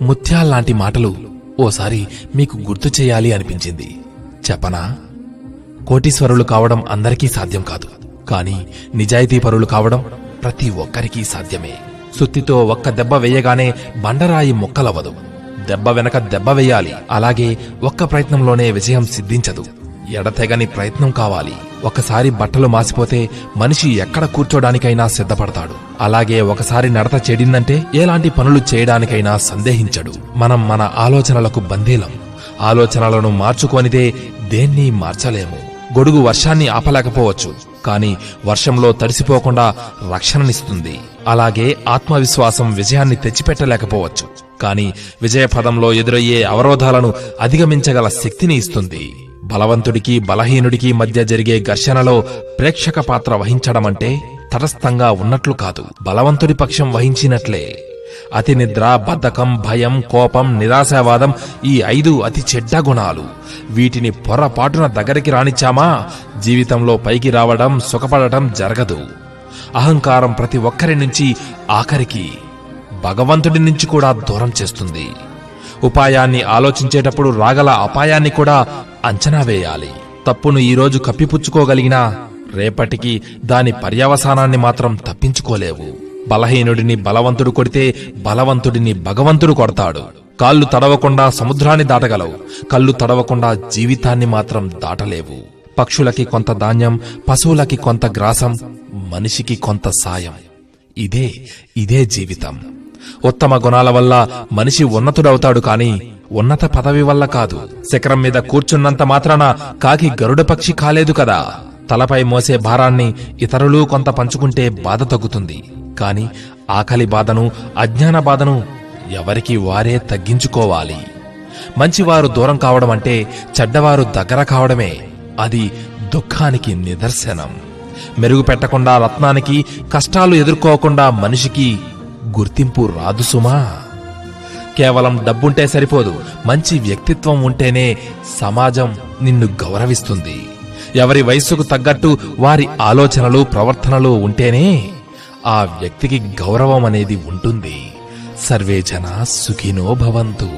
ముత్యాల్లాంటి మాటలు ఓసారి మీకు గుర్తు చేయాలి అనిపించింది. చెప్పనా? కోటీశ్వరులు కావడం అందరికీ సాధ్యం కాదు, కానీ నిజాయితీపరులు కావడం ప్రతి ఒక్కరికీ సాధ్యమే. సుత్తితో ఒక్క దెబ్బ వేయగానే బండరాయి ముక్కలవ్వదు. దెబ్బ వెనక దెబ్బ వేయాలి. అలాగే ఒక్క ప్రయత్నంలోనే విజయం సిద్ధించదు. ఎడతెగని ప్రయత్నం కావాలి. ఒకసారి బట్టలు మాసిపోతే మనిషి ఎక్కడ కూర్చోడానికైనా సిద్ధపడతాడు. అలాగే ఒకసారి నడత చెడిందంటే ఎలాంటి పనులు చేయడానికైనా సందేహించడు. మనం మన ఆలోచనలకు బందీలం. ఆలోచనలను మార్చుకోనిదే దేన్ని మార్చలేము. గొడుగు వర్షాన్ని ఆపలేకపోవచ్చు, కాని వర్షంలో తడిసిపోకుండా రక్షణనిస్తుంది. అలాగే ఆత్మవిశ్వాసం విజయాన్ని తెచ్చిపెట్టలేకపోవచ్చు, కాని విజయపదంలో ఎదురయ్యే అవరోధాలను అధిగమించగల శక్తిని ఇస్తుంది. బలవంతుడికి బలహీనుడికి మధ్య జరిగే ఘర్షణలో ప్రేక్షక పాత్ర వహించడమంటే తటస్థంగా ఉన్నట్లు కాదు, బలవంతుడి పక్షం వహించినట్లే. అతి నిద్ర, బద్ధకం, భయం, కోపం, నిరాశావాదం ఈ 5 అతి చెడ్డ గుణాలు. వీటిని పొరపాటున దగ్గరికి రానిచ్చామా జీవితంలో పైకి రావడం, సుఖపడటం జరగదు. అహంకారం ప్రతి ఒక్కరి నుంచి, ఆఖరికి భగవంతుడి నుంచి కూడా దూరం చేస్తుంది. ఉపాయాన్ని ఆలోచించేటప్పుడు రాగల అపాయాన్ని కూడా అంచనా వేయాలి. తప్పును ఈరోజు కప్పిపుచ్చుకోగలిగినా రేపటికి దాని పర్యవసానాన్ని మాత్రం తప్పించుకోలేవు. బలహీనుడిని బలవంతుడు కొడితే బలవంతుడిని భగవంతుడు కొడతాడు. కాళ్ళు తడవకుండా సముద్రాన్ని దాటగలవు, కళ్ళు తడవకుండా జీవితాన్ని మాత్రం దాటలేవు. పక్షులకి కొంత ధాన్యం, పశువులకి కొంత గ్రాసం, మనిషికి కొంత సాయం. ఇదే జీవితం. ఉత్తమ గుణాల వల్ల మనిషి ఉన్నతుడవుతాడు, కాని ఉన్నత పదవి వల్ల కాదు. శిఖరం మీద కూర్చున్నంత మాత్రాన కాకి గరుడ పక్షి కాలేదు కదా. తలపై మోసే భారాన్ని ఇతరులు కొంత పంచుకుంటే బాధ తగ్గుతుంది, కాని ఆకలి బాధను, అజ్ఞాన బాధను ఎవరికి వారే తగ్గించుకోవాలి. మంచివారు దూరం కావడం అంటే చెడ్డవారు దగ్గర కావడమే. అది దుఃఖానికి నిదర్శనం. మెరుగు పెట్టకుండా రత్నానికి, కష్టాలు ఎదుర్కోకుండా మనిషికి గుర్తింపు రాదు సుమా. కేవలం డబ్బుంటే సరిపోదు, మంచి వ్యక్తిత్వం ఉంటేనే సమాజం నిన్ను గౌరవిస్తుంది. ఎవరి వయస్సుకు తగ్గట్టు వారి ఆలోచనలు, ప్రవర్తనలు ఉంటేనే ఆ వ్యక్తికి గౌరవం అనేది ఉంటుంది. సర్వే జనా సుఖినో భవంతు.